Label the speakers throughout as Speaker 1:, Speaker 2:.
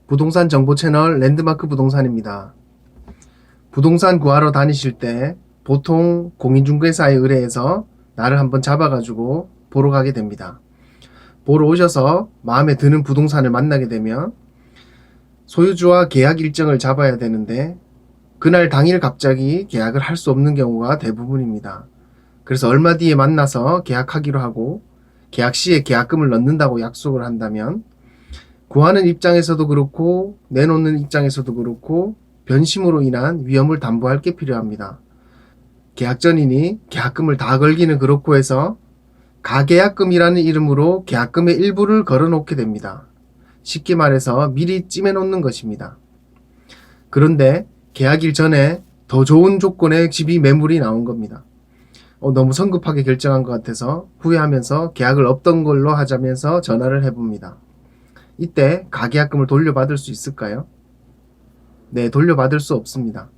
Speaker 1: 부동산 정보 채널 랜드마크 부동산입니다. 부동산 구하러 다니실 때 보통 공인중개사에 의뢰해서 나를 한번 잡아가지고 보러 가게 됩니다. 보러 오셔서 마음에 드는 부동산을 만나게 되면 소유주와 계약 일정을 잡아야 되는데 그날 당일 갑자기 계약을 할 수 없는 경우가 대부분입니다. 그래서 얼마 뒤에 만나서 계약하기로 하고 계약 시에 계약금을 넣는다고 약속을 한다면 구하는 입장에서도 그렇고 내놓는 입장에서도 그렇고 변심으로 인한 위험을 담보할 게 필요합니다. 계약 전이니 계약금을 다 걸기는 그렇고 해서 가계약금이라는 이름으로 계약금의 일부를 걸어놓게 됩니다. 쉽게 말해서 미리 찜해놓는 것입니다. 그런데 계약일 전에 더 좋은 조건의 집이 매물이 나온 겁니다. 너무 성급하게 결정한 것 같아서 후회하면서 계약을 없던 걸로 하자면서 전화를 해봅니다. 이때 가계약금을 돌려받을 수 있을까요? 네, 돌려받을 수 없습니다.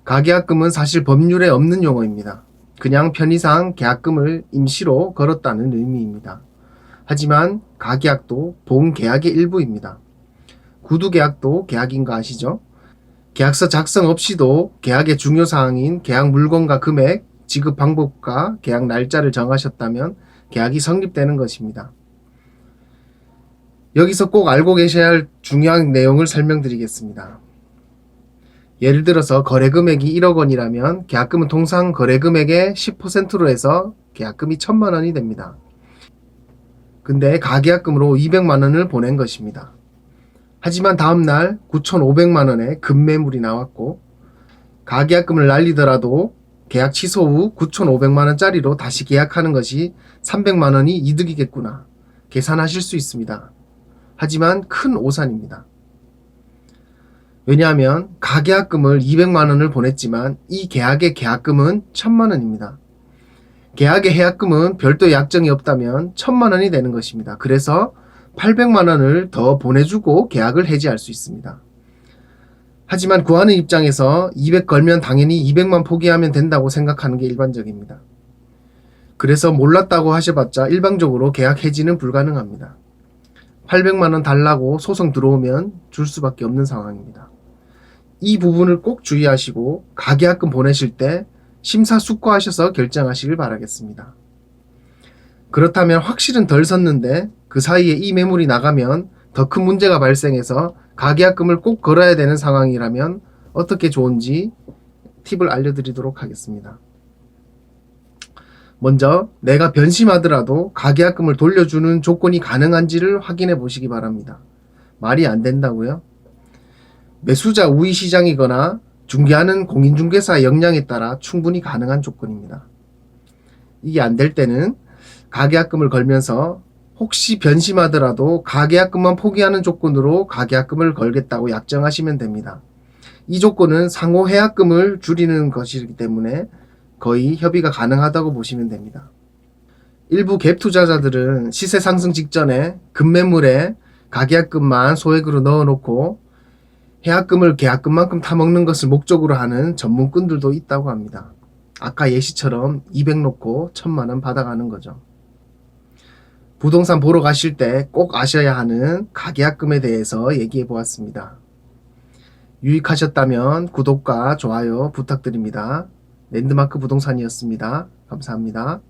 Speaker 1: 가계약금은 사실 법률에 없는 용어입니다. 그냥 편의상 계약금을 임시로 걸었다는 의미입니다. 하지만 가계약도 본 계약의 일부입니다. 구두계약도 계약인 거 아시죠? 계약서 작성 없이도 계약의 중요사항인 계약 물건과 금액, 지급 방법과 계약 날짜를 정하셨다면 계약이 성립되는 것입니다. 여기서 꼭 알고 계셔야 할 중요한 내용을 설명드리겠습니다. 예를 들어서 거래금액이 1억 원이라면 계약금은 통상 거래금액의 10%로 해서 계약금이 1,000만 원이 됩니다. 근데 가계약금으로 200만 원을 보낸 것입니다. 하지만 다음날 9,500만 원의 급매물이 나왔고 가계약금을 날리더라도 계약 취소 후 9,500만 원짜리로 다시 계약하는 것이 300만 원이 이득이겠구나 계산하실 수 있습니다. 하지만 큰 오산입니다. 왜냐하면 가계약금을 200만 원을 보냈지만 이 계약의 계약금은 1,000만 원입니다. 계약의 해약금은 별도 약정이 없다면 1,000만 원이 되는 것입니다. 그래서 800만 원을 더 보내주고 계약을 해지할 수 있습니다. 하지만 구하는 입장에서 200 걸면 당연히 200만 포기하면 된다고 생각하는 게 일반적입니다. 그래서 몰랐다고 하셔봤자 일방적으로 계약 해지는 불가능합니다. 800만 원 달라고 소송 들어오면 줄 수밖에 없는 상황입니다. 이 부분을 꼭 주의하시고 가계약금 보내실 때 심사숙고하셔서 결정하시길 바라겠습니다. 그렇다면 확실은 덜 섰는데 그 사이에 이 매물이 나가면 더 큰 문제가 발생해서 가계약금을 꼭 걸어야 되는 상황이라면 어떻게 좋은지 팁을 알려드리도록 하겠습니다. 먼저 내가 변심하더라도 가계약금을 돌려주는 조건이 가능한지를 확인해 보시기 바랍니다. 말이 안 된다고요? 매수자 우위 시장이거나 중개하는 공인중개사 역량에 따라 충분히 가능한 조건입니다. 이게 안 될 때는 가계약금을 걸면서 혹시 변심하더라도 가계약금만 포기하는 조건으로 가계약금을 걸겠다고 약정하시면 됩니다. 이 조건은 상호 해약금을 줄이는 것이기 때문에 거의 협의가 가능하다고 보시면 됩니다. 일부 갭 투자자들은 시세 상승 직전에 급매물에 가계약금만 소액으로 넣어놓고 해약금을 계약금만큼 타먹는 것을 목적으로 하는 전문꾼들도 있다고 합니다. 아까 예시처럼 200 놓고 1,000만 원 받아가는 거죠. 부동산 보러 가실 때 꼭 아셔야 하는 가계약금에 대해서 얘기해 보았습니다. 유익하셨다면 구독과 좋아요 부탁드립니다. 랜드마크 부동산이었습니다. 감사합니다.